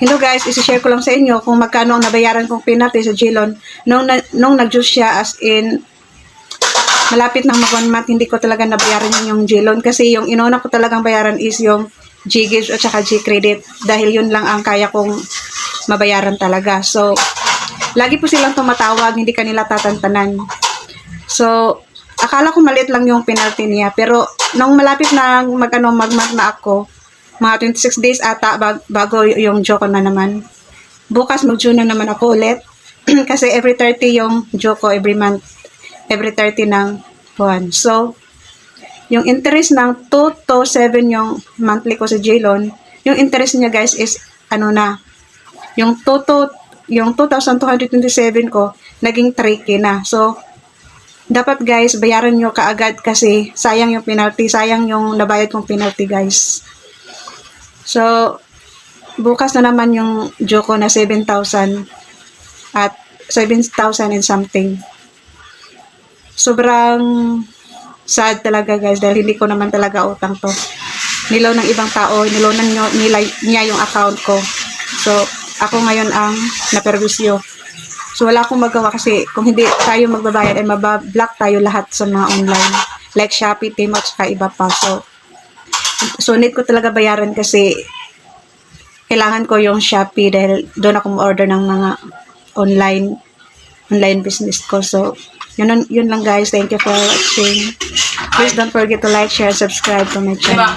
Hello guys, isi-share ko lang sa inyo kung magkano ang nabayaran kong penalty sa Jilon nung nag-juice siya, as in malapit na mag 1 month hindi ko talaga nabayaran yung Jilon kasi yung inuna ko talagang bayaran is yung Gcash at saka Gcredit dahil yun lang ang kaya kong mabayaran talaga. So lagi po silang tumatawag, hindi kanila tatantanan. So akala ko maliit lang yung penalty niya, pero nung malapit na mag-month na ako, mga 26 days ata bago yung Joko na naman. Bukas mag-June na naman ako ulit. Kasi every 30 yung Joko, every month. Every 30 ng buwan. So, yung interest ng 2 to 7 yung monthly ko sa Jilon, yung interest niya guys is ano na, yung 2,227 ko, naging 3K na. So, dapat guys, bayaran nyo kaagad kasi sayang yung penalty, sayang yung nabayad kong penalty guys. So, bukas na naman yung Joko na 7,000 at 7,000 and something. Sobrang sad talaga guys dahil hindi ko naman talaga utang to. Nilaw ng ibang tao, nilonan niya yung account ko. So, ako ngayon ang naperwisyo. So, wala akong magawa kasi kung hindi tayo magbabayad ay mabablock tayo lahat sa mga online. Like Shopee, Temu, at saka iba pa. So, need ko talaga bayaran kasi kailangan ko yung Shopee dahil doon ako order ng mga online business ko. So, yun lang guys. Thank you for watching. Please don't forget to like, share, subscribe to my channel.